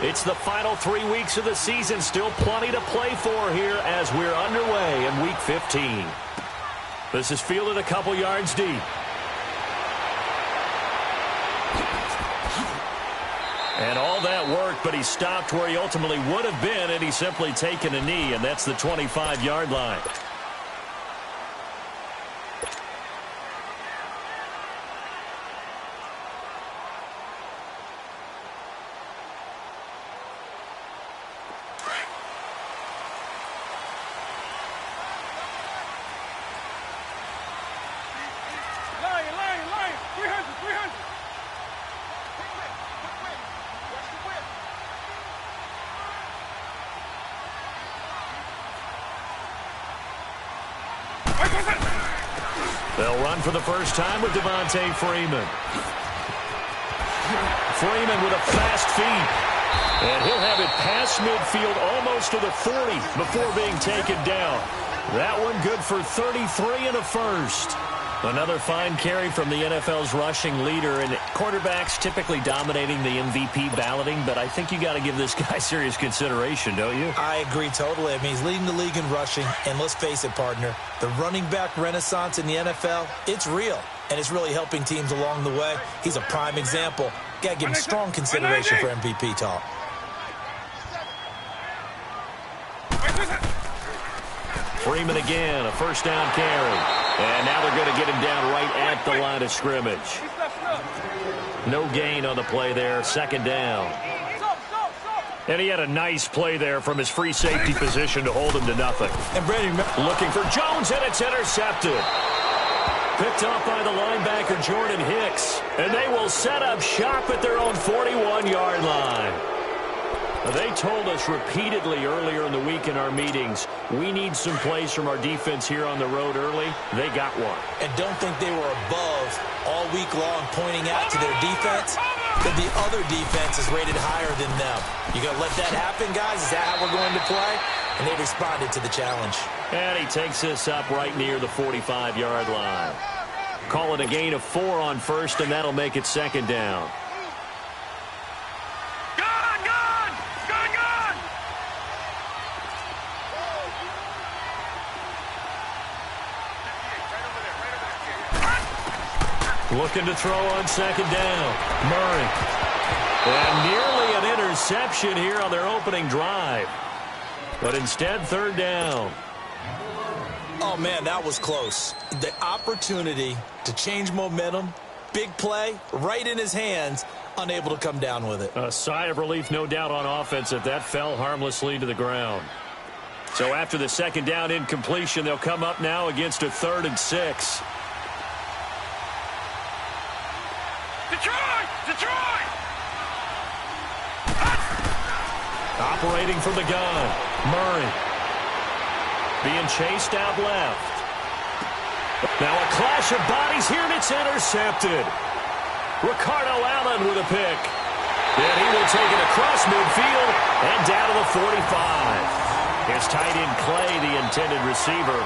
It's the final 3 weeks of the season. Still plenty to play for here as we're underway in Week 15. This is fielded a couple yards deep. And all that worked, but he stopped where he ultimately would have been, and he's simply taken a knee, and that's the 25-yard line. They'll run for the first time with Devontae Freeman. Freeman with a fast feet. And he'll have it past midfield almost to the 40 before being taken down. That one good for 33 and a first. Another fine carry from the NFL's rushing leader, and quarterbacks typically dominating the MVP balloting, but I think you got to give this guy serious consideration, don't you? I agree totally. I mean, he's leading the league in rushing, and let's face it, partner, the running back renaissance in the NFL, it's real, and it's really helping teams along the way. He's a prime example. Got to give him strong consideration for MVP talk. Freeman again, a first down carry. And now they're going to get him down right at the line of scrimmage. No gain on the play there, second down. And he had a nice play there from his free safety position to hold him to nothing. And Brady looking for Jones, and it's intercepted. Picked off by the linebacker, Jordan Hicks. And they will set up shop at their own 41-yard line. They told us repeatedly earlier in the week in our meetings, we need some plays from our defense here on the road early. They got one. And don't think they were above all week long pointing out to their defense that the other defense is rated higher than them. You going to let that happen, guys? Is that how we're going to play? And they responded to the challenge. And he takes this up right near the 45-yard line. Call it a gain of 4 on first, and that'll make it second down. Looking to throw on second down. Murray. And nearly an interception here on their opening drive. But instead, third down. Oh, man, that was close. The opportunity to change momentum, big play, right in his hands, unable to come down with it. A sigh of relief, no doubt, on offense if that fell harmlessly to the ground. So after the second down incompletion, they'll come up now against a 3rd and 6. Detroit! Operating from the gun, Murray. Being chased out left. Now a clash of bodies here, and it's intercepted. Ricardo Allen with a pick. And he will take it across midfield and down to the 45. His tight end Clay, the intended receiver.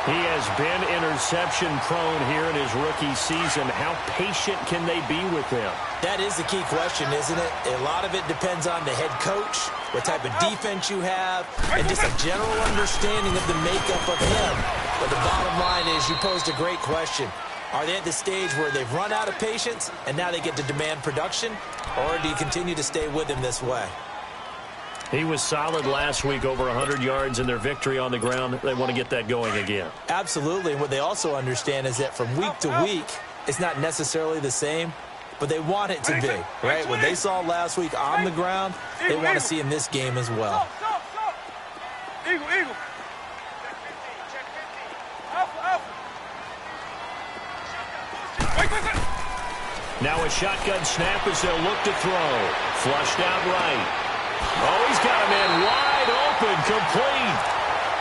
He has been interception-prone here in his rookie season. How patient can they be with him? That is the key question, isn't it? A lot of it depends on the head coach, what type of defense you have, and just a general understanding of the makeup of him. But the bottom line is you posed a great question. Are they at the stage where they've run out of patience and now they get to demand production? Or do you continue to stay with him this way? He was solid last week, over 100 yards in their victory on the ground. They want to get that going again. Absolutely. And what they also understand is that from week to week, it's not necessarily the same, but they want it to be, right? What they saw last week on the ground, they want to see in this game as well. Eagle. Now a shotgun snap as they'll look to throw. Flushed out right. Oh, he's got a man wide open, complete.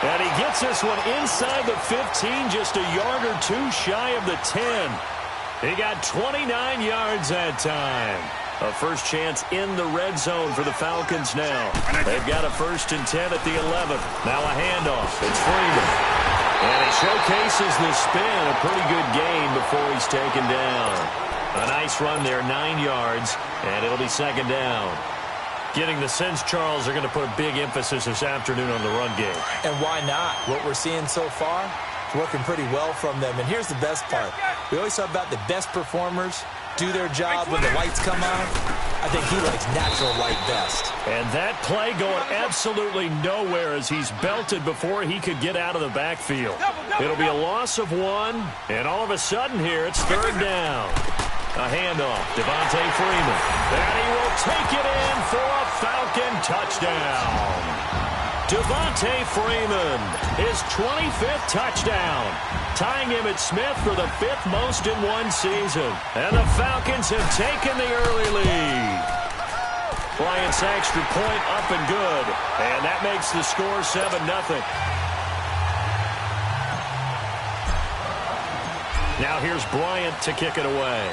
And he gets this one inside the 15, just a yard or two shy of the 10. He got 29 yards that time. A first chance in the red zone for the Falcons now. They've got a 1st and 10 at the 11th. Now a handoff. It's Freeman. And he showcases the spin. A pretty good gain before he's taken down. A nice run there, 9 yards, and it'll be second down. Getting the sense, Charles, they're going to put a big emphasis this afternoon on the run game. And why not? What we're seeing so far, it's working pretty well from them. And here's the best part. We always talk about the best performers do their job when the lights come on. I think he likes natural light best. And that play going absolutely nowhere as he's belted before he could get out of the backfield. It'll be a loss of 1, and all of a sudden here it's 3rd down. A handoff, Devontae Freeman. And he will take it in for a Falcon touchdown. Devontae Freeman, his 25th touchdown, tying him at Smith for the 5th most in one season. And the Falcons have taken the early lead. Bryant's extra point up and good. And that makes the score 7-0. Now here's Bryant to kick it away.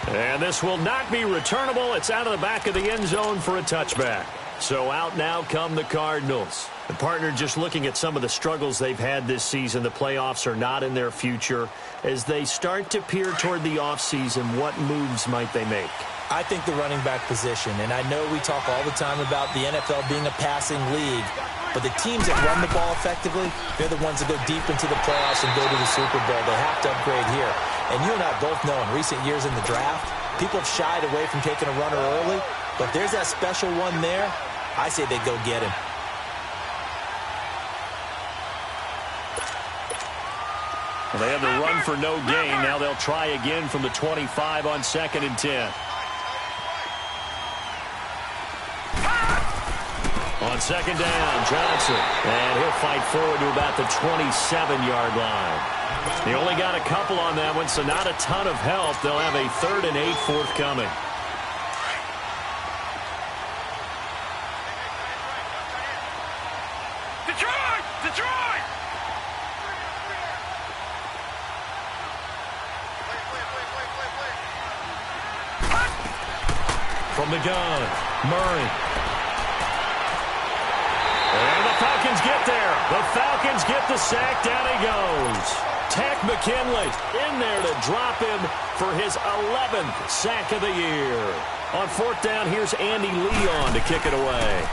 And this will not be returnable. It's out of the back of the end zone for a touchback. So out now come the Cardinals. The partner, just looking at some of the struggles they've had this season, the playoffs are not in their future. As they start to peer toward the offseason, what moves might they make? I think the running back position, and I know we talk all the time about the NFL being a passing league, but the teams that run the ball effectively, they're the ones that go deep into the playoffs and go to the Super Bowl. They have to upgrade here. And you and I both know in recent years in the draft, people have shied away from taking a runner early, but if there's that special one there, I say they go get him. Well, they had the run for no gain. Now they'll try again from the 25 on 2nd and 10. On 2nd down, Johnson. And he'll fight forward to about the 27-yard line. They only got a couple on that one, so not a ton of help. They'll have a 3rd and 8 forthcoming. Detroit! Detroit! From the gun, Murray. And the Falcons get there. The Falcons get the sack. Down he goes. Tack McKinley in there to drop him for his 11th sack of the year. On 4th down, here's Andy Leon to kick it away.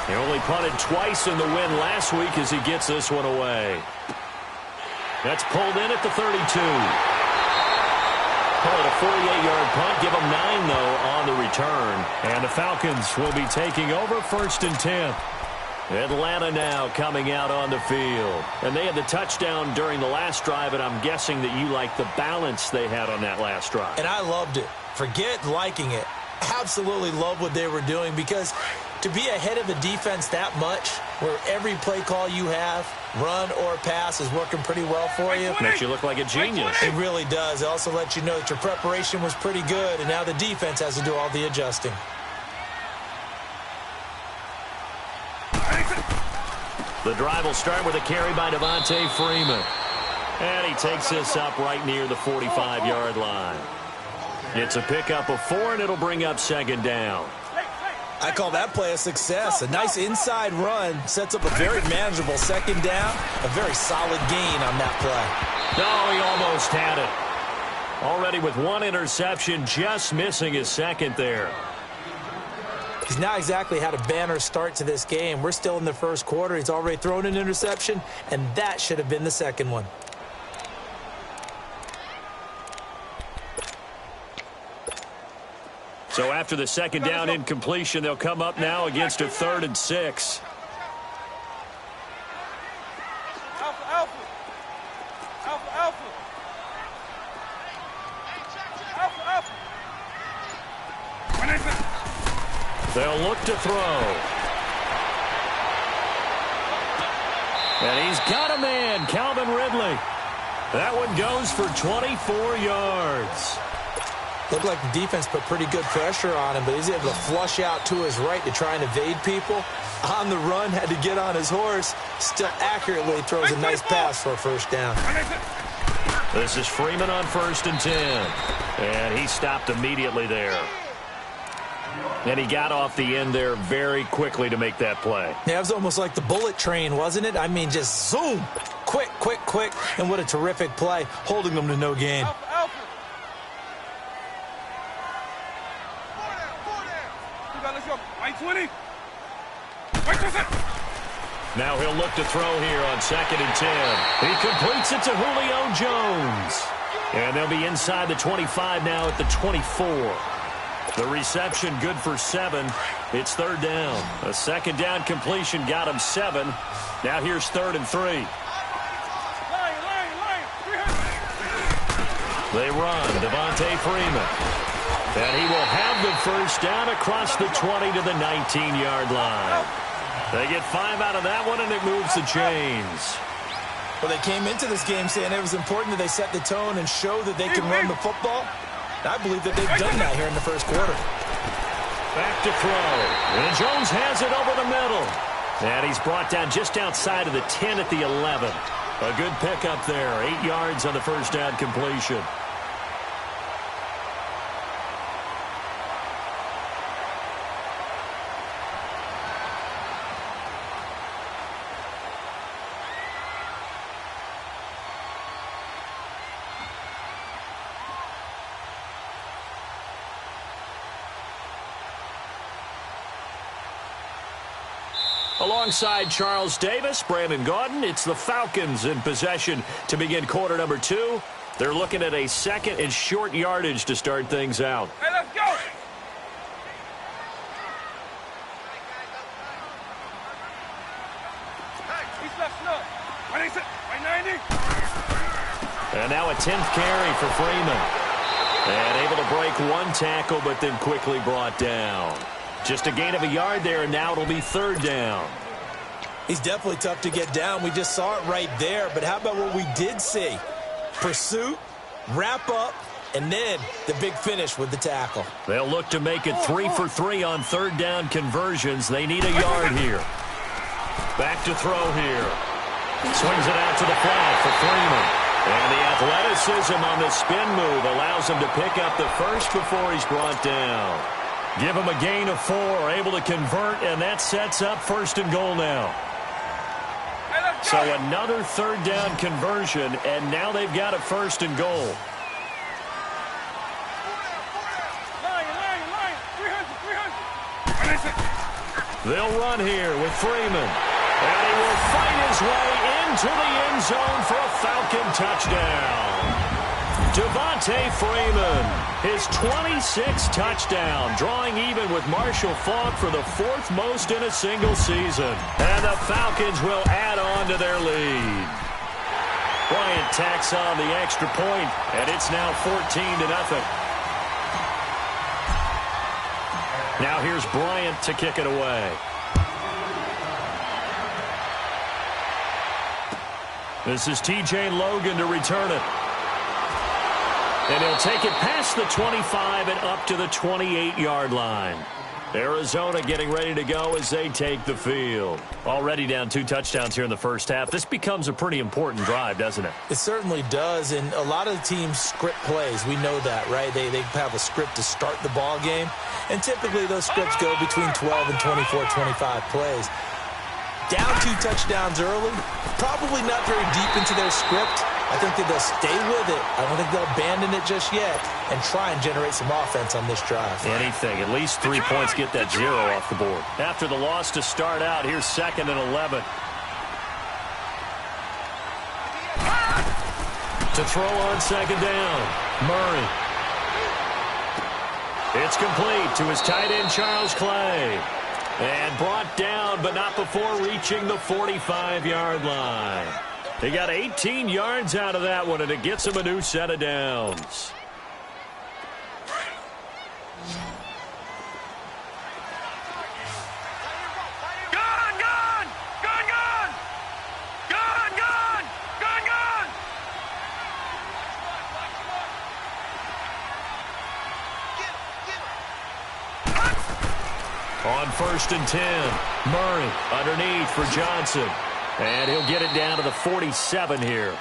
He only punted twice in the win last week as he gets this one away. That's pulled in at the 32. Call it a 48-yard punt. Give them 9, though, on the return. And the Falcons will be taking over 1st and 10. Atlanta now coming out on the field. And they had the touchdown during the last drive, and I'm guessing that you like the balance they had on that last drive. And I loved it. Forget liking it. Absolutely love what they were doing, because to be ahead of a defense that much, where every play call you have, run or pass, is working pretty well for you. Makes you look like a genius. It really does. It also lets you know that your preparation was pretty good, and now the defense has to do all the adjusting. The drive will start with a carry by Devontae Freeman. And he takes this up right near the 45-yard line. It's a pickup of 4, and it'll bring up 2nd down. I call that play a success. A nice inside run sets up a very manageable 2nd down. A very solid gain on that play. No, he almost had it. Already with 1 interception, just missing his 2nd there. He's not exactly had a banner start to this game. We're still in the 1st quarter. He's already thrown an interception, and that should have been the 2nd one. So after the 2nd down incompletion, they'll come up now against a 3rd and 6. Alpha, alpha. Alpha, alpha. Alpha, alpha. They'll look to throw. And he's got a man, Calvin Ridley. That one goes for 24 yards. Looked like the defense put pretty good pressure on him, but he's able to flush out to his right to try and evade people. On the run, had to get on his horse. Still accurately throws a nice pass for a 1st down. This is Freeman on 1st and 10. And he stopped immediately there. And he got off the end there very quickly to make that play. Yeah, it was almost like the bullet train, wasn't it? I mean, just zoom. Quick, quick, quick. And what a terrific play, holding them to no gain. Alpha, alpha. Now he'll look to throw here on 2nd and 10. He completes it to Julio Jones. And they'll be inside the 25 now at the 24. The reception good for 7. It's 3rd down. A 2nd down completion got him 7. Now here's 3rd and 3. They run. Devontae Freeman. And he will have the 1st down across the 20 to the 19-yard line. They get 5 out of that one, and it moves the chains. Well, they came into this game saying it was important that they set the tone and show that they can run the football. I believe that they've done that here in the 1st quarter. Back to throw. And Jones has it over the middle. And he's brought down just outside of the 10 at the 11. A good pickup there. 8 yards on the 1st down completion. Alongside Charles Davis, Brandon Gaudin, it's the Falcons in possession to begin quarter number 2. They're looking at a 2nd and short yardage to start things out. Hey, let's go! Hey, he's left up. 90. And now a 10th carry for Freeman. And able to break 1 tackle, but then quickly brought down. Just a gain of a yard there, and now it'll be 3rd down. He's definitely tough to get down. We just saw it right there. But how about what we did see? Pursuit, wrap up, and then the big finish with the tackle. They'll look to make it 3 for 3 on 3rd down conversions. They need a yard here. Back to throw here. Swings it out to the flat for Freeman. And the athleticism on the spin move allows him to pick up the 1st before he's brought down. Give him a gain of 4, able to convert, and that sets up 1st and goal now. So another 3rd down conversion, and now they've got a 1st and goal. They'll run here with Freeman. And he will fight his way into the end zone for a Falcon touchdown. Devontae Freeman, his 26th touchdown, drawing even with Marshall Faulk for the 4th most in a single season. And the Falcons will add on to their lead. Bryant tacks on the extra point, and it's now 14-0. Now here's Bryant to kick it away. This is T.J. Logan to return it. And he'll take it past the 25 and up to the 28-yard line. Arizona getting ready to go as they take the field. Already down 2 touchdowns here in the 1st half. This becomes a pretty important drive, doesn't it? It certainly does, and a lot of the teams script plays. We know that, right? They have a script to start the ball game, and typically those scripts go between 12 and 24, 25 plays. Down 2 touchdowns early, probably not very deep into their script. I think that they'll stay with it. I don't think they'll abandon it just yet and try and generate some offense on this drive. Anything. At least 3 points get that 0 off the board. After the loss to start out, here's 2nd and 11. To throw on 2nd down, Murray. It's complete to his tight end, Charles Clay. And brought down, but not before reaching the 45-yard line. He got 18 yards out of that one, and it gets him a new set of downs. On 1st and 10, Murray underneath for Johnson. And he'll get it down to the 47 here.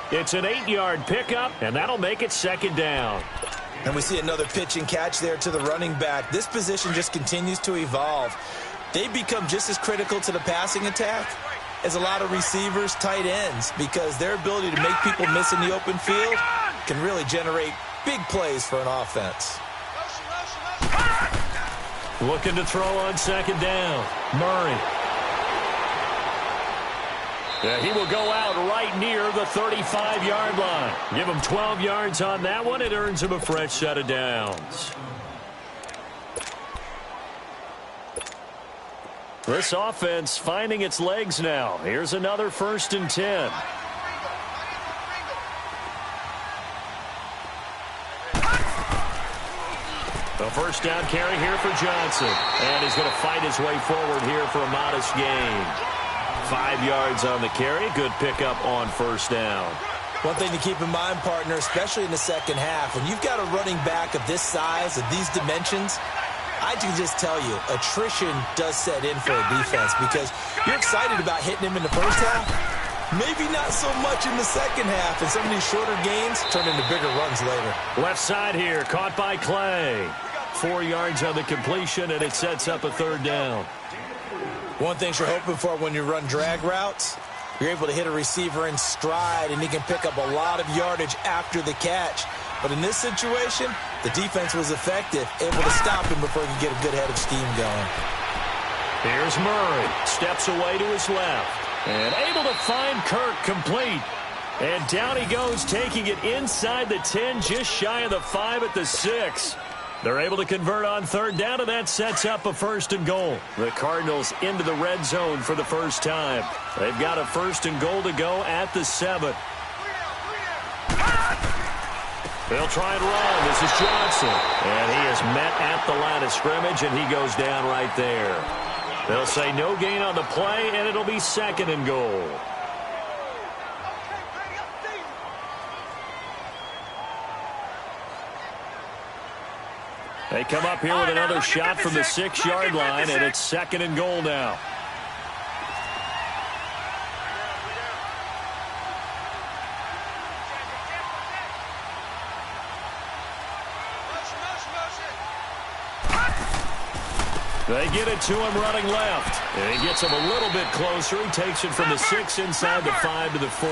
It's an 8-yard pickup, and that'll make it 2nd down. And we see another pitch and catch there to the running back. This position just continues to evolve. They become just as critical to the passing attack as a lot of receivers, tight ends, because their ability to make people miss in the open field can really generate big plays for an offense. Looking to throw on second down. Murray. Yeah, he will go out right near the 35-yard line. Give him 12 yards on that one. It earns him a fresh set of downs. This offense finding its legs now. Here's another 1st and 10. A first down carry here for Johnson. And he's going to fight his way forward here for a modest gain. 5 yards on the carry. Good pickup on first down. One thing to keep in mind, partner, especially in the second half, when you've got a running back of this size, of these dimensions, I can just tell you, attrition does set in for a defense because you're excited about hitting him in the first half. Maybe not so much in the second half, and some of these shorter gains turn into bigger runs later. Left side here, caught by Clay. 4 yards on the completion, and it sets up a 3rd down. One thing you're hoping for when you run drag routes, you're able to hit a receiver in stride, and he can pick up a lot of yardage after the catch. But in this situation, the defense was effective, able to stop him before he could get a good head of steam going. Here's Murray. Steps away to his left. And able to find Kirk complete. And down he goes, taking it inside the 10, just shy of the 5 at the 6. They're able to convert on 3rd down, and that sets up a 1st and goal. The Cardinals into the red zone for the first time. They've got a 1st and goal to go at the 7. They'll try and run. This is Johnson. And he is met at the line of scrimmage, and he goes down right there. They'll say no gain on the play, and it'll be 2nd and goal. They come up here with another shot from the 6-yard line, and it's 2nd and goal now. They get it to him running left. And he gets him a little bit closer. He takes it from the 6 inside the 5 to the 4.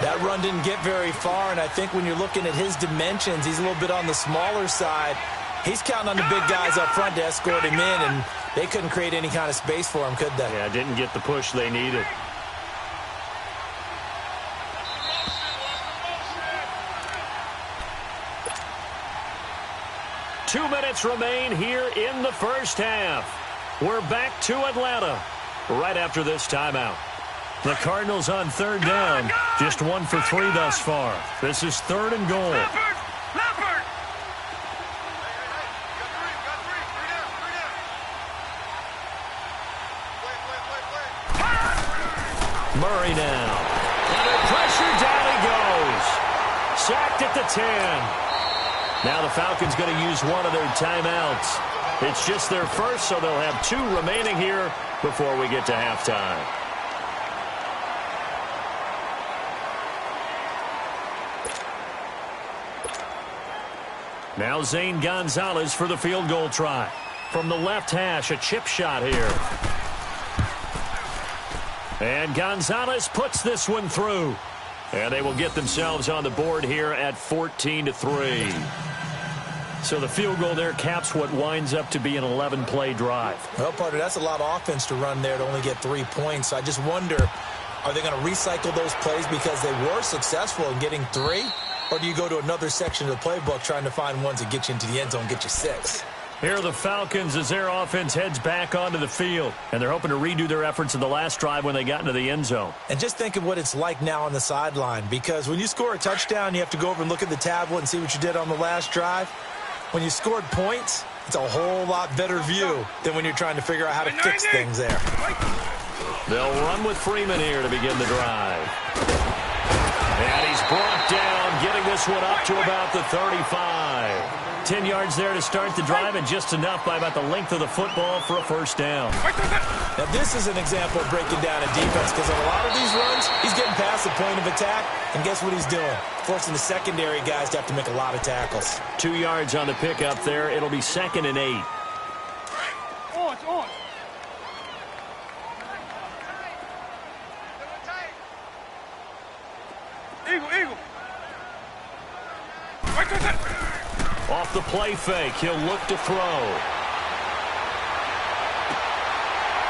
That run didn't get very far, and I think when you're looking at his dimensions, he's a little bit on the smaller side. He's counting on the big guys up front to escort him in, and they couldn't create any kind of space for him, could they? Yeah, didn't get the push they needed. Two minutes remain here in the first half. We're back to Atlanta right after this timeout. The Cardinals on 3rd down, just 1 for 3 thus far. This is 3rd and goal. Murray now. Under pressure, down he goes. Sacked at the 10. Now the Falcons going to use one of their timeouts. It's just their first, so they'll have 2 remaining here before we get to halftime. Now Zane Gonzalez for the field goal try. From the left hash, a chip shot here. And Gonzalez puts this one through. And they will get themselves on the board here at 14-3. So the field goal there caps what winds up to be an 11-play drive. Well, partner, that's a lot of offense to run there to only get 3 points. I just wonder, are they going to recycle those plays because they were successful in getting 3? Or do you go to another section of the playbook trying to find ones that get you into the end zone and get you 6? Here are the Falcons as their offense heads back onto the field. And they're hoping to redo their efforts in the last drive when they got into the end zone. And just think of what it's like now on the sideline. Because when you score a touchdown, you have to go over and look at the tablet and see what you did on the last drive. When you scored points, it's a whole lot better view than when you're trying to figure out how to fix things there. They'll run with Freeman here to begin the drive. And he's brought down, getting this one up to about the 35. 10 yards there to start the drive, and just enough by about the length of the football for a first down. Now, this is an example of breaking down a defense, because on a lot of these runs, he's getting past the point of attack, and guess what he's doing? Forcing the secondary guys to have to make a lot of tackles. 2 yards on the pickup there. It'll be 2nd and 8. Eagle. Off the play fake, he'll look to throw.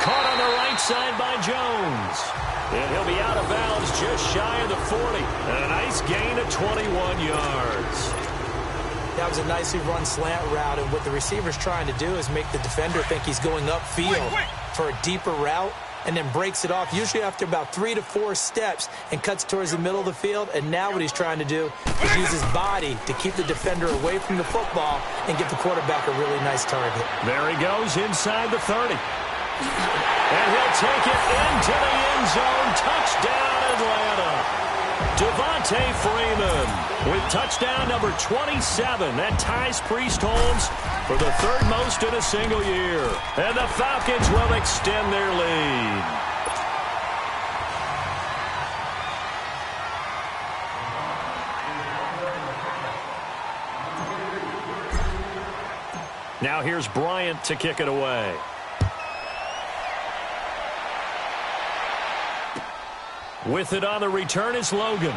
Caught on the right side by Jones. And he'll be out of bounds just shy of the 40. And a nice gain of 21 yards. That was a nicely run slant route, and what the receiver's trying to do is make the defender think he's going upfield for a deeper route, and then breaks it off, usually after about 3 to 4 steps, and cuts towards the middle of the field. And now what he's trying to do is use his body to keep the defender away from the football and give the quarterback a really nice target. There he goes inside the 30. And he'll take it into the end zone. Touchdown, Atlanta. Devontae Freeman with touchdown number 27. That ties Priest Holmes for the third most in a single year. And the Falcons will extend their lead. Now here's Bryant to kick it away. With it on the return is Logan.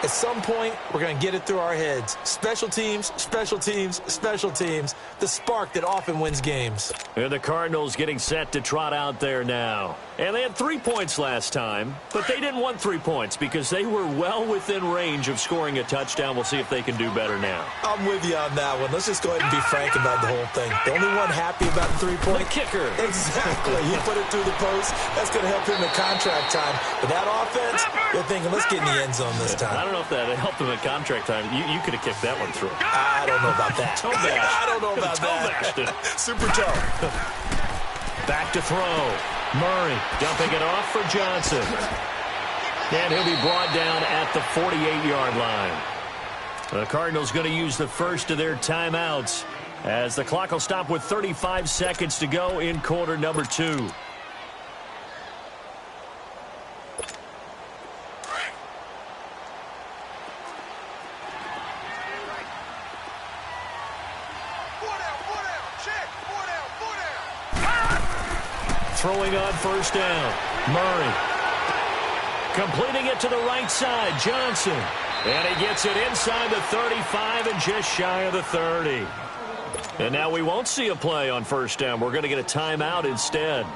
At some point, we're going to get it through our heads. Special teams, special teams, special teams. The spark that often wins games. And the Cardinals getting set to trot out there now. And they had 3 points last time, but they didn't want 3 points because they were well within range of scoring a touchdown. We'll see if they can do better now. I'm with you on that one. Let's just go ahead and be frank about the whole thing. The only one happy about the 3-point. The kicker. Exactly. He put it through the post. That's going to help him in contract time. But that offense, they're thinking, let's get in the end zone this time. I don't know if that helped him in contract time. You could have kicked that one through. I don't know about that. Toe bash. I don't know about that. Super toe. Back to throw. Murray dumping it off for Johnson. And he'll be brought down at the 48-yard line. The Cardinals going to use the first of their timeouts as the clock will stop with 35 seconds to go in quarter number 2. Throwing on first down. Murray. Completing it to the right side. Johnson. And he gets it inside the 35 and just shy of the 30. And now we won't see a play on first down. We're going to get a timeout instead,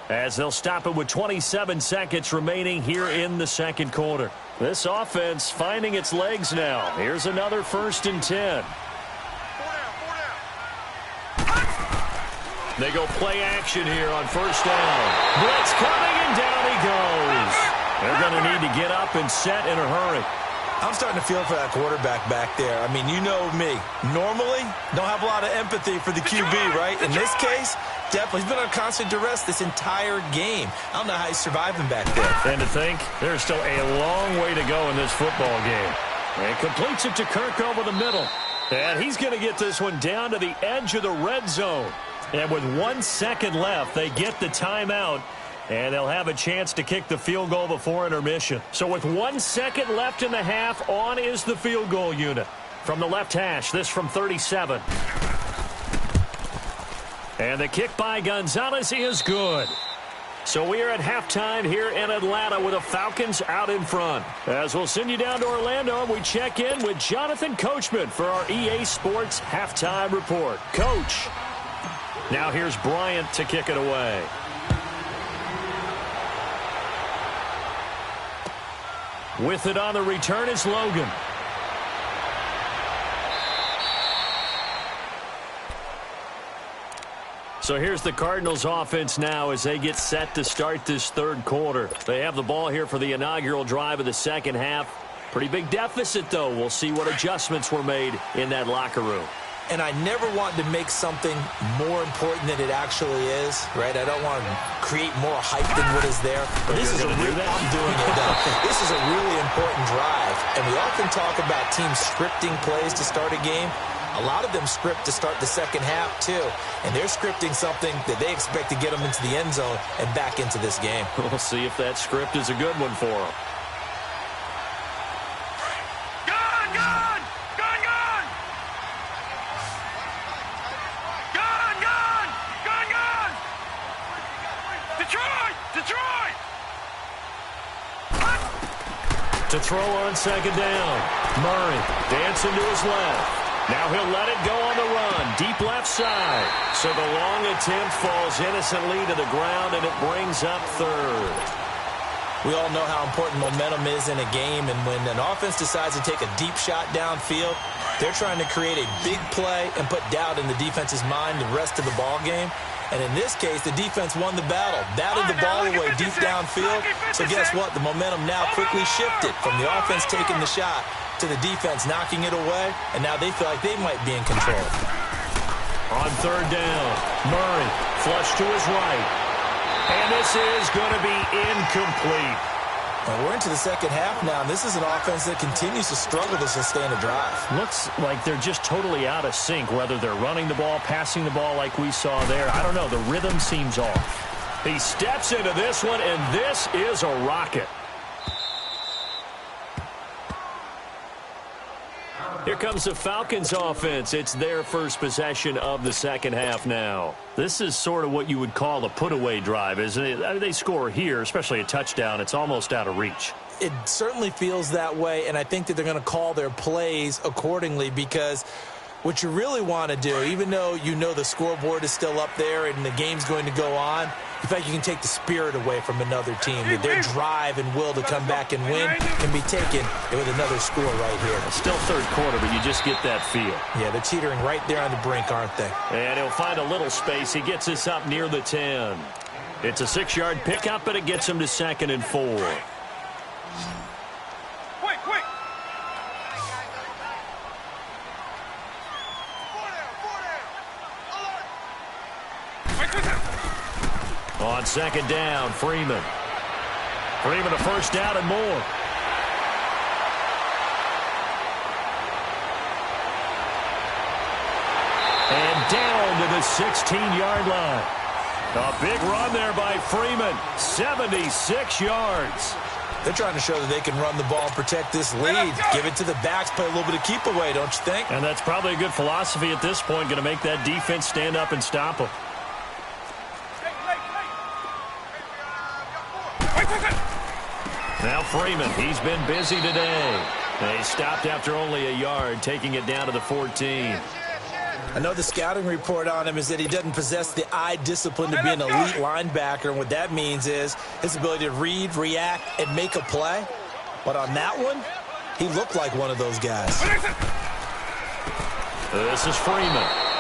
as they'll stop it with 27 seconds remaining here in the second quarter. This offense finding its legs now. Here's another 1st and 10. They go play action here on first down. Blitz coming, and down he goes. They're going to need to get up and set in a hurry. I'm starting to feel for that quarterback back there. I mean, you know me. Normally, don't have a lot of empathy for the QB, right? In this case, definitely. He's been on constant duress this entire game. I don't know how he's surviving back there. And to think, there's still a long way to go in this football game. And completes it to Kirk over the middle. And he's going to get this one down to the edge of the red zone. And with 1 second left, they get the timeout, and they'll have a chance to kick the field goal before intermission. So with 1 second left in the half, on is the field goal unit. From the left hash, this from 37. And the kick by Gonzalez is good. So we are at halftime here in Atlanta with the Falcons out in front. As we'll send you down to Orlando, we check in with Jonathan Coachman for our EA Sports Halftime Report. Coach. Now here's Bryant to kick it away. With it on the return is Logan. So here's the Cardinals offense now as they get set to start this third quarter. They have the ball here for the inaugural drive of the second half. Pretty big deficit, though. We'll see what adjustments were made in that locker room. And I never want to make something more important than it actually is, right? I don't want to create more hype than what is there. But this is I'm doing it, though. This is a really important drive. And we often talk about teams scripting plays to start a game. A lot of them script to start the second half, too. And they're scripting something that they expect to get them into the end zone and back into this game. We'll see if that script is a good one for them. to throw on second down. Murray dancing to his left. Now he'll let it go on the run, deep left side. So the long attempt falls innocently to the ground, and it brings up third. We all know how important momentum is in a game, and when an offense decides to take a deep shot downfield, they're trying to create a big play and put doubt in the defense's mind the rest of the ball game. And in this case, the defense won the battle, batted the ball away deep downfield. So guess what? The momentum now quickly shifted from the offense taking the shot to the defense knocking it away, and now they feel like they might be in control. On third down, Murray flush to his right. And this is going to be incomplete. And we're into the second half now, and this is an offense that continues to struggle to sustain a drive. Looks like they're just totally out of sync, whether they're running the ball, passing the ball like we saw there. I don't know. The rhythm seems off. He steps into this one, and this is a rocket. Here comes the Falcons offense. It's their first possession of the second half now. This is sort of what you would call a put-away drive, isn't it? They score here, especially a touchdown. It's almost out of reach. It certainly feels that way, and I think that they're going to call their plays accordingly, because what you really want to do, even though you know the scoreboard is still up there and the game's going to go on, in fact, you can take the spirit away from another team. Their drive and will to come back and win can be taken with another score right here. It's still third quarter, but you just get that feel. Yeah, they're teetering right there on the brink, aren't they? And he'll find a little space. He gets us up near the 10. It's a 6-yard pickup, but it gets him to 2nd and 4. Quick! On second down, Freeman. Freeman a first down and more. And down to the 16-yard line. A big run there by Freeman. 76 yards. They're trying to show that they can run the ball and protect this lead. Give it to the backs, play a little bit of keep away, don't you think? And that's probably a good philosophy at this point, going to make that defense stand up and stop them. Now Freeman, he's been busy today. He stopped after only a yard, taking it down to the 14. I know the scouting report on him is that he doesn't possess the eye discipline to be an elite linebacker, and what that means is his ability to read, react, and make a play. But on that one, he looked like one of those guys. This is Freeman,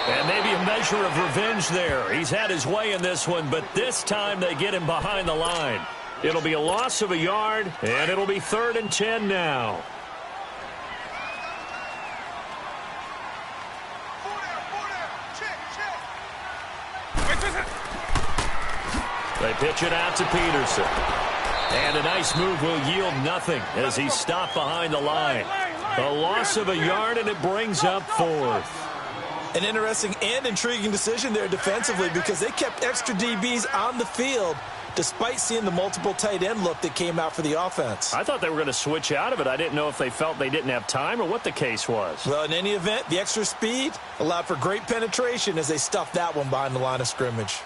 and maybe a measure of revenge there. He's had his way in this one, but this time they get him behind the line. It'll be a loss of a yard, and it'll be 3rd and 10 now. They pitch it out to Peterson. And a nice move will yield nothing as he's stopped behind the line. A loss of a yard, and it brings up 4th. An interesting and intriguing decision there defensively, because they kept extra DBs on the field despite seeing the multiple tight end look that came out for the offense. I thought they were going to switch out of it. I didn't know if they felt they didn't have time or what the case was. Well, in any event, the extra speed allowed for great penetration as they stuffed that one behind the line of scrimmage.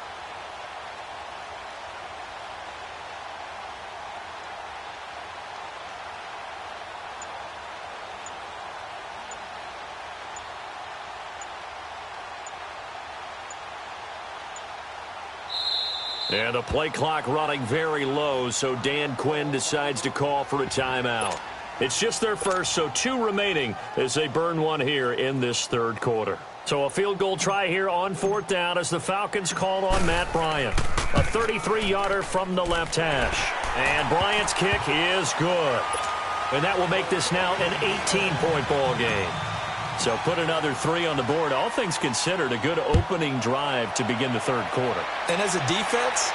And the play clock running very low, so Dan Quinn decides to call for a timeout. It's just their first, so 2 remaining as they burn one here in this third quarter. So a field goal try here on 4th down as the Falcons called on Matt Bryant. A 33-yarder from the left hash. And Bryant's kick is good. And that will make this now an 18-point ball game. So put another 3 on the board. All things considered, a good opening drive to begin the third quarter. And as a defense,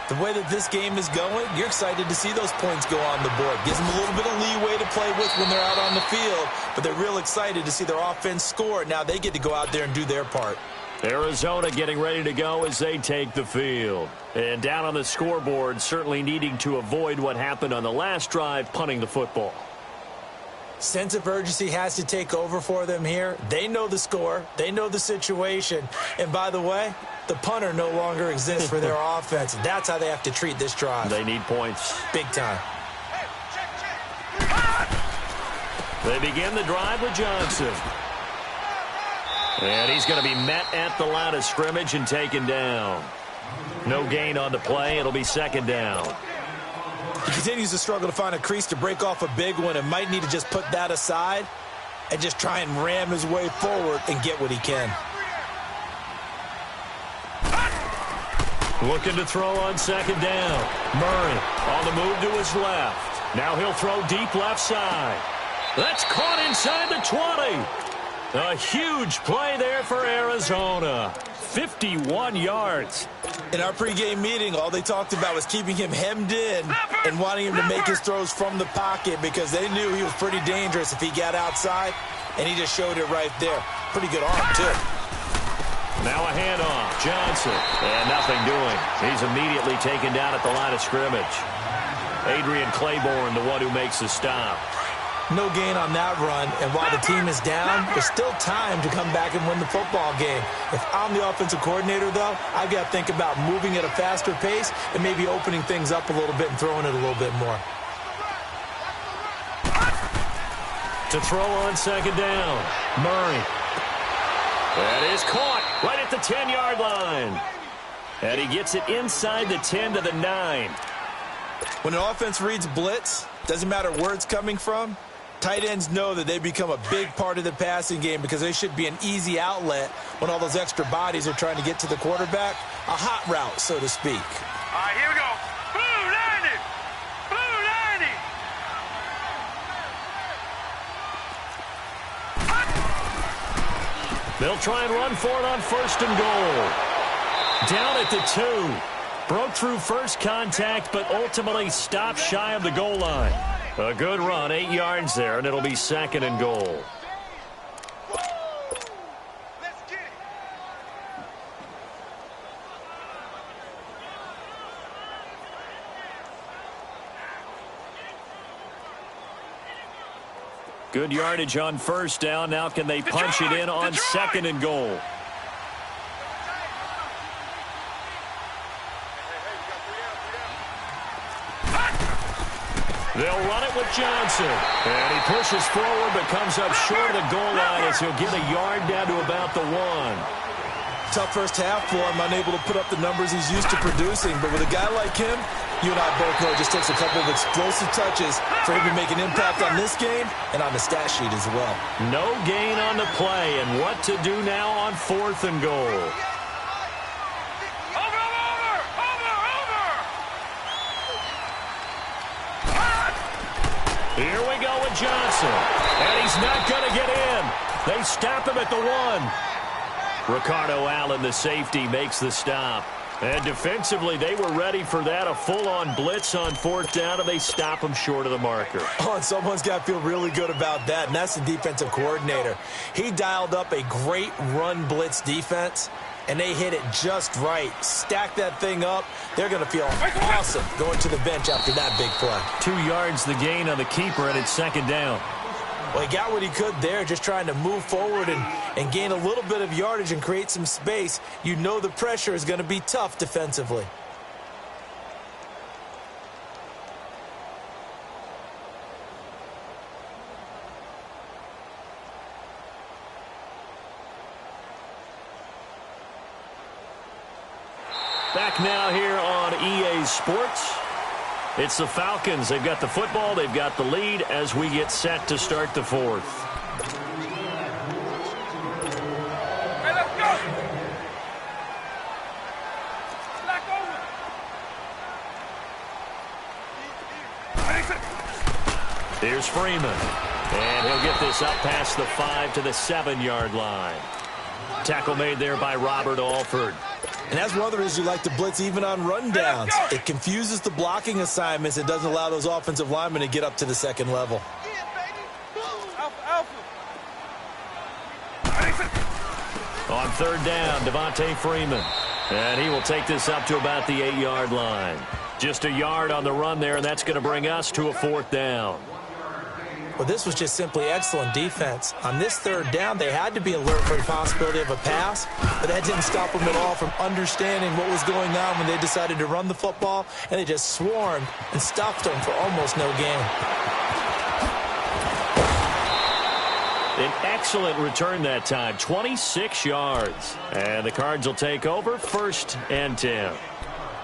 the way that this game is going, you're excited to see those points go on the board. Gives them a little bit of leeway to play with when they're out on the field, but they're real excited to see their offense score. Now they get to go out there and do their part. Arizona getting ready to go as they take the field. And down on the scoreboard, certainly needing to avoid what happened on the last drive, punting the football. Sense of urgency has to take over for them here. They know the score. They know the situation. And by the way, the punter no longer exists for their offense. That's how they have to treat this drive. They need points. Big time. They begin the drive with Johnson. And he's going to be met at the line of scrimmage and taken down. No gain on the play. It'll be second down. He continues to struggle to find a crease to break off a big one and might need to just put that aside and just try and ram his way forward and get what he can. Looking to throw on second down. Murray on the move to his left. Now he'll throw deep left side. That's caught inside the 20. A huge play there for Arizona. 51 yards. In our pregame meeting, all they talked about was keeping him hemmed in and wanting him to make his throws from the pocket because they knew he was pretty dangerous if he got outside, and he just showed it right there. Pretty good arm, too. Now a handoff. Johnson. And nothing doing. He's immediately taken down at the line of scrimmage. Adrian Claiborne, the one who makes the stop. No gain on that run, and while the team is down, there's still time to come back and win the football game. If I'm the offensive coordinator, though, I've got to think about moving at a faster pace and maybe opening things up a little bit and throwing it a little bit more. To throw on second down, Murray. That is caught right at the 10-yard line. And he gets it inside the 10 to the 9. When an offense reads blitz, doesn't matter where it's coming from, tight ends know that they become a big part of the passing game because they should be an easy outlet when all those extra bodies are trying to get to the quarterback. A hot route, so to speak. All right, here we go. Blue 90. Blue 90. They'll try and run for it on first and goal. Down at the 2. Broke through first contact, but ultimately stopped shy of the goal line. A good run, 8 yards there, and it'll be second and goal. Let's get it. Good yardage on first down. Now can they punch it in on second and goal? They'll run it with Johnson. And he pushes forward but comes up short of the goal line as he'll get a yard down to about the 1. Tough first half for him, unable to put up the numbers he's used to producing. But with a guy like him, you and I both know it just takes a couple of explosive touches for him to make an impact on this game and on the stat sheet as well. No gain on the play, and what to do now on fourth and goal. Here we go with Johnson. And he's not going to get in. They stop him at the 1. Ricardo Allen, the safety, makes the stop. And defensively, they were ready for that. A full-on blitz on fourth down, and they stop him short of the marker. Oh, and someone's got to feel really good about that, and that's the defensive coordinator. He dialed up a great run blitz defense, and they hit it just right. Stack that thing up. They're going to feel awesome going to the bench after that big play. 2 yards the gain on the keeper, and it's second down. Well, he got what he could there, just trying to move forward and gain a little bit of yardage and create some space. You know the pressure is going to be tough defensively. Back now here on EA Sports. It's the Falcons. They've got the football. They've got the lead as we get set to start the fourth. Hey, let's go. Black over. Here's Freeman. And he'll get this up past the 5 to the 7-yard line. Tackle made there by Robert Alford. And that's one of the reasons you like to blitz even on rundowns. It confuses the blocking assignments. It doesn't allow those offensive linemen to get up to the second level. On third down, Devontae Freeman. And he will take this up to about the 8-yard line. Just a yard on the run there, and that's going to bring us to a fourth down. Well, this was just simply excellent defense. On this third down, they had to be alert for the possibility of a pass, but that didn't stop them at all from understanding what was going on when they decided to run the football, and they just swarmed and stuffed them for almost no gain. An excellent return that time, 26 yards. And the Cards will take over, 1st and 10.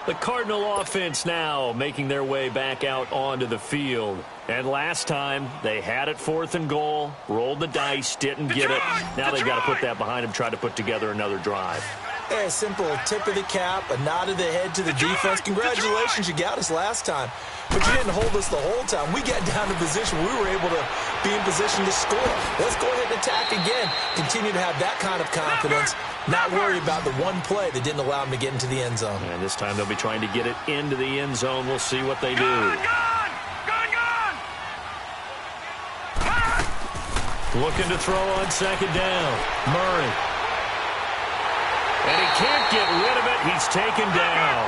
The Cardinal offense now making their way back out onto the field. And last time, they had it 4th and goal, rolled the dice, didn't get it. Now they've got to put that behind them, try to put together another drive. A simple tip of the cap, a nod of the head to the defense. Congratulations, you got us last time. But you didn't hold us the whole time. We got down to position. We were able to be in position to score. Let's go ahead and attack again. Continue to have that kind of confidence. Not worry about the one play that didn't allow them to get into the end zone. And this time they'll be trying to get it into the end zone. We'll see what they do. Looking to throw on 2nd down. Murray. And he can't get rid of it. He's taken down.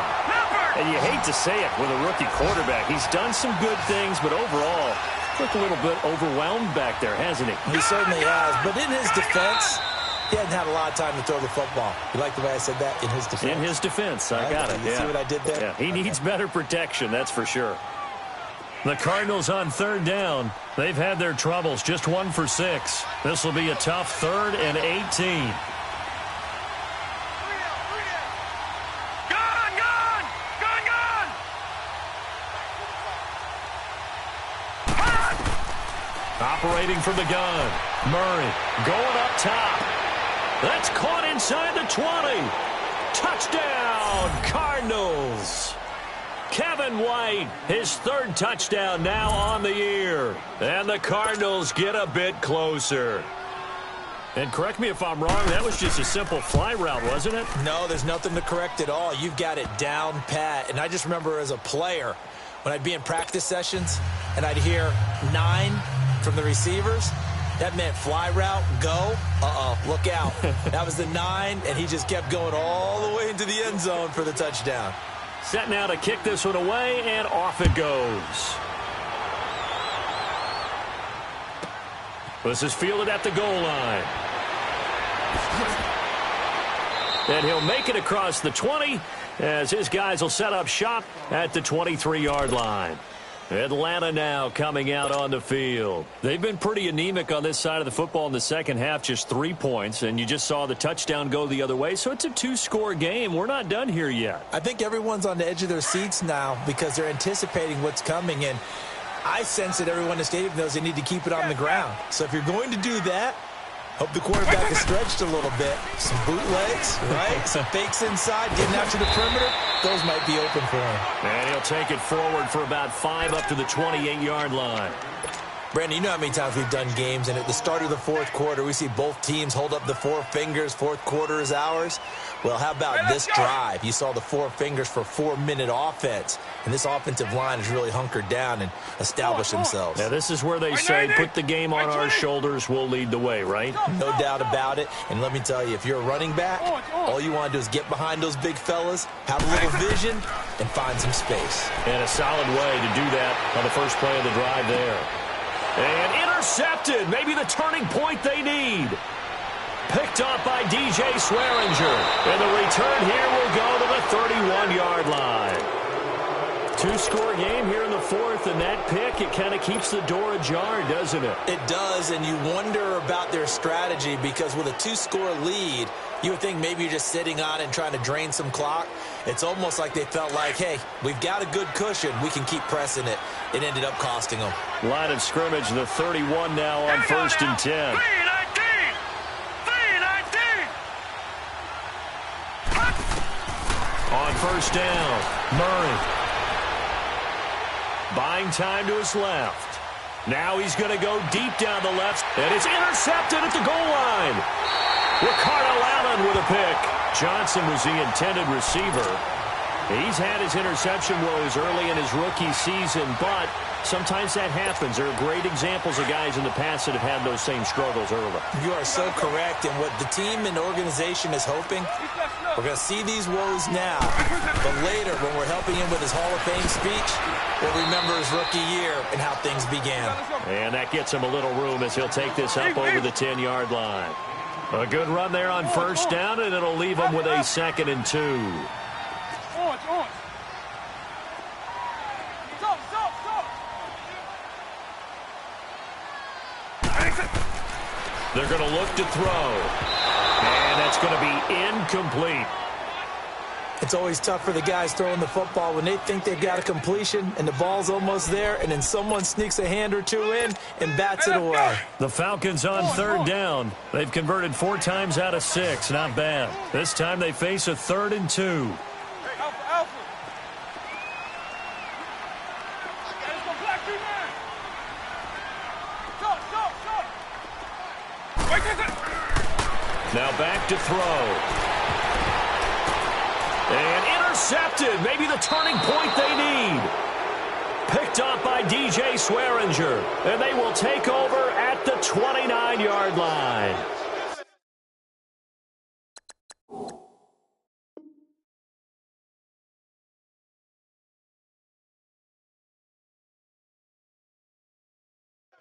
And you hate to say it with a rookie quarterback. He's done some good things, but overall, looked a little bit overwhelmed back there, hasn't he? He certainly has. But in his defense, he hasn't had a lot of time to throw the football. You like the way I said that? In his defense? In his defense. I got it. You see what I did there? Yeah, he needs better protection, that's for sure. The Cardinals on 3rd down. They've had their troubles, just 1 for 6. This will be a tough 3rd and 18. Operating from the gun. Murray going up top. That's caught inside the 20. Touchdown, Cardinals. Kevin White, his 3rd touchdown now on the year. And the Cardinals get a bit closer. And correct me if I'm wrong, that was just a simple fly route, wasn't it? No, there's nothing to correct at all. You've got it down pat. And I just remember as a player, when I'd be in practice sessions and I'd hear 9 from the receivers, that meant fly route, go, look out. That was the 9, and he just kept going all the way into the end zone for the touchdown. Set now to kick this one away, and off it goes. This is fielded at the goal line. And he'll make it across the 20 as his guys will set up shop at the 23-yard line. Atlanta now coming out on the field. They've been pretty anemic on this side of the football in the second half, just 3 points, and you just saw the touchdown go the other way, so it's a 2-score game. We're not done here yet. I think everyone's on the edge of their seats now because they're anticipating what's coming, and I sense that everyone in the stadium knows they need to keep it on the ground. So if you're going to do that, hope the quarterback is stretched a little bit. Some bootlegs, right? Some fakes inside, getting out to the perimeter. Those might be open for him. And he'll take it forward for about 5 up to the 28-yard line. Brandon, you know how many times we've done games, and at the start of the 4th quarter, we see both teams hold up the 4 fingers, 4th quarter is ours. Well, how about this drive? You saw the 4 fingers for 4-minute offense, and this offensive line has really hunkered down and established themselves. Now, this is where they say, put the game on our shoulders, we'll lead the way, right? No doubt about it, and let me tell you, if you're a running back, all you want to do is get behind those big fellas, have a little vision, and find some space. And a solid way to do that on the first play of the drive there. And intercepted, maybe the turning point they need. Picked up by DJ Swearinger. And the return here will go to the 31-yard line. 2-score game here in the 4th, and that pick, it kind of keeps the door ajar, doesn't it? It does, and you wonder about their strategy because with a 2-score lead, you would think maybe you're just sitting on it and trying to drain some clock. It's almost like they felt like, hey, we've got a good cushion. We can keep pressing it. It ended up costing them. Line of scrimmage, the 31 now on 1st and 10. 3-19. On 1st down, Murray. Buying time to his left. Now he's going to go deep down the left, and it's intercepted at the goal line. Ricardo Allen with a pick. Johnson was the intended receiver. He's had his interception woes early in his rookie season, but sometimes that happens. There are great examples of guys in the past that have had those same struggles early. You are so correct, and what the team and organization is hoping, we're going to see these woes now, but later when we're helping him with his Hall of Fame speech, we'll remember his rookie year and how things began. And that gets him a little room as he'll take this up over the 10-yard line. A good run there on 1st down, and it'll leave him with a 2nd and 2. They're going to look to throw. And that's going to be incomplete. It's always tough for the guys throwing the football when they think they've got a completion and the ball's almost there, and then someone sneaks a hand or two in and bats it away. The Falcons on third down. They've converted 4 times out of 6. Not bad. This time they face a 3rd and 2. Now back to throw. And intercepted. Maybe the turning point they need. Picked up by DJ Swearinger. And they will take over at the 29-yard line.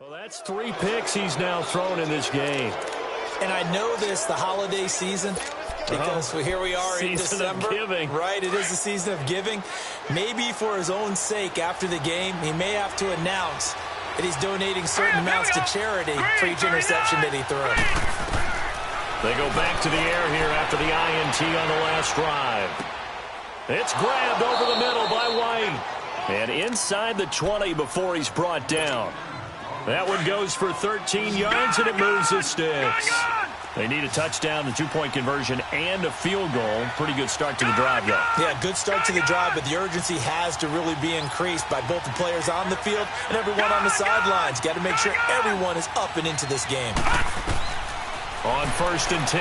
Well, that's 3 picks he's now thrown in this game. And I know this, the holiday season, because here we are in December. Of giving. Right, it is the season of giving. Maybe for his own sake after the game, he may have to announce that he's donating certain amounts to charity for each interception that he throws. They go back to the air here after the INT on the last drive. It's grabbed over the middle by White. And inside the 20 before he's brought down. That one goes for 13 yards, and it moves the sticks. They need a touchdown, the 2-point conversion, and a field goal. Pretty good start to the drive, though. Yeah, good start to the drive, but the urgency has to really be increased by both the players on the field and everyone on the sidelines. Got to make sure everyone is up and into this game. On 1st and 10,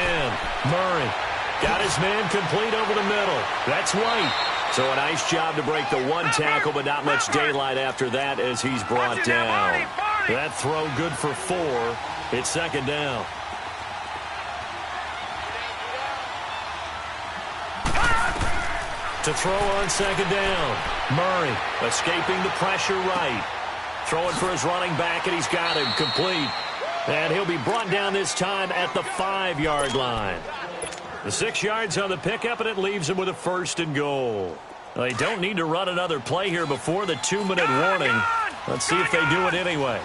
Murray got his man complete over the middle. That's White. So a nice job to break the 1 tackle, but not much daylight after that as he's brought down. That throw good for 4. It's 2nd down. To throw on 2nd down. Murray escaping the pressure right. Throwing for his running back, and he's got him complete. And he'll be brought down this time at the 5-yard line. The 6 yards on the pickup, and it leaves him with a 1st and goal. They don't need to run another play here before the 2-minute warning. Let's see if they do it anyway.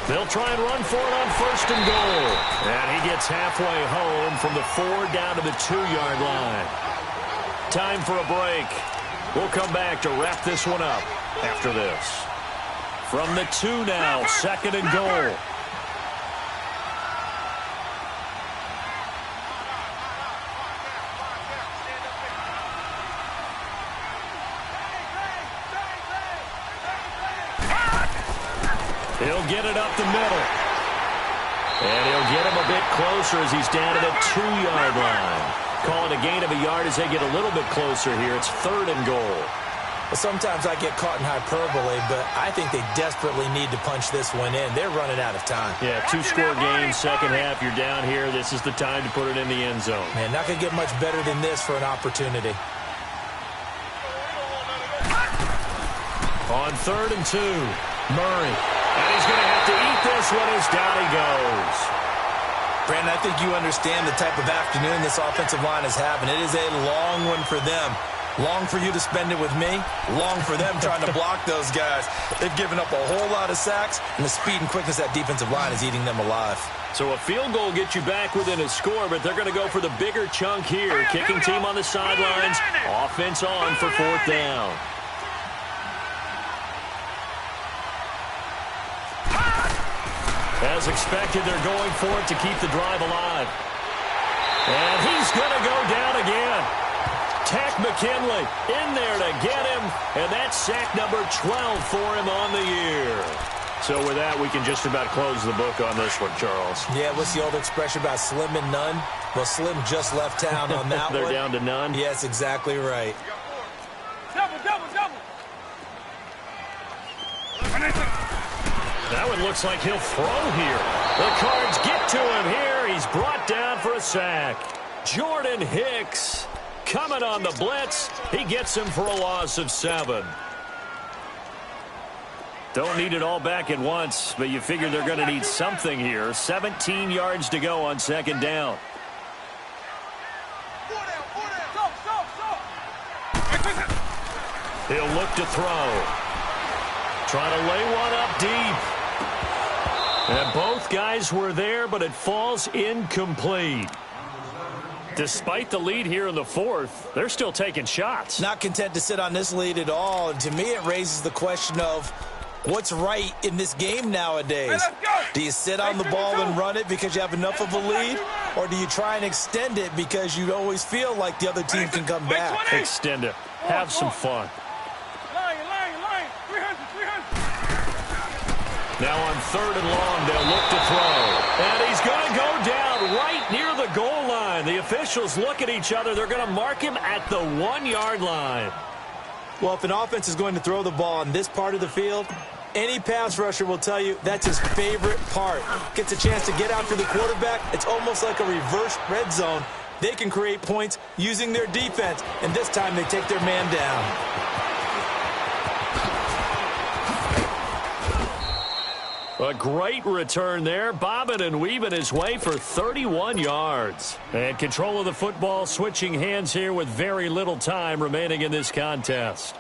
They'll try and run for it on 1st and goal. And he gets halfway home from the 4 down to the 2-yard line. Time for a break. We'll come back to wrap this one up after this. From the 2 now, 2nd and goal. He'll get it up the middle. And he'll get him a bit closer as he's down to the 2-yard line. Call it a gain of a yard as they get a little bit closer here. It's 3rd and goal. Well, sometimes I get caught in hyperbole, but I think they desperately need to punch this one in. They're running out of time. Yeah, 2-score game, second half. You're down here. This is the time to put it in the end zone. Man, not going to get much better than this for an opportunity. On 3rd and 2, Murray. And he's going to have to eat this one as down he goes. Brandon, I think you understand the type of afternoon this offensive line is having. It is a long one for them. Long for you to spend it with me. Long for them trying to block those guys. They've given up a whole lot of sacks, and the speed and quickness of that defensive line is eating them alive. So a field goal gets you back within a score, but they're going to go for the bigger chunk here. Kicking team on the sidelines. Offense on for 4th down. As expected, they're going for it to keep the drive alive. And he's going to go down again. Tack McKinley in there to get him, and that's sack number 12 for him on the year. So with that, we can just about close the book on this one, Charles. Yeah, what's the old expression about slim and none? Well, Slim just left town on that They're one. down to none? Yes, exactly right. Double, double, double. That one looks like he'll throw here. The Cards get to him here. He's brought down for a sack. Jordan Hicks coming on the blitz. He gets him for a loss of 7. Don't need it all back at once, but you figure they're going to need something here. 17 yards to go on 2nd down. He'll look to throw. Trying to lay one up deep. And both guys were there, but it falls incomplete. Despite the lead here in the fourth, they're still taking shots. Not content to sit on this lead at all. And to me, it raises the question of what's right in this game nowadays. Do you sit on the ball and run it because you have enough of a lead? Or do you try and extend it because you always feel like the other team can come back? Extend it. Have some fun. Now on 3rd and long, they'll look to throw. And he's going to go down right near the goal line. The officials look at each other. They're going to mark him at the 1-yard line. Well, if an offense is going to throw the ball on this part of the field, any pass rusher will tell you that's his favorite part. Gets a chance to get after the quarterback. It's almost like a reverse red zone. They can create points using their defense, and this time they take their man down. A great return there, bobbing and weaving his way for 31 yards. And control of the football switching hands here with very little time remaining in this contest.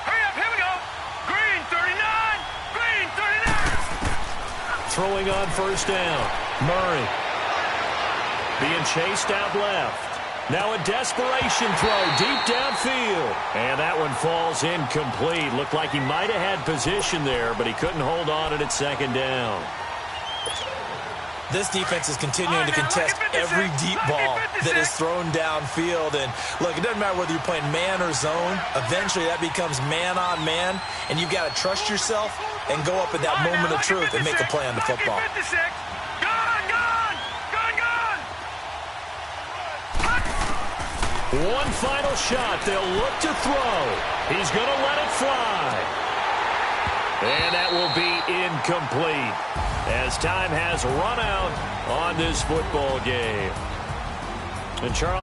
Hurry up, here we go. Green 39, green 39. Throwing on 1st down. Murray. Being chased out left. Now a desperation throw deep downfield. And that one falls incomplete. Looked like he might have had position there, but he couldn't hold on it at 2nd down. This defense is continuing to contest every deep ball that is thrown downfield. And, look, it doesn't matter whether you're playing man or zone. Eventually, that becomes man-on-man, and you've got to trust yourself and go up at that moment of truth and make a play on the football. One final shot. They'll look to throw. He's going to let it fly. And that will be incomplete as time has run out on this football game. And Charles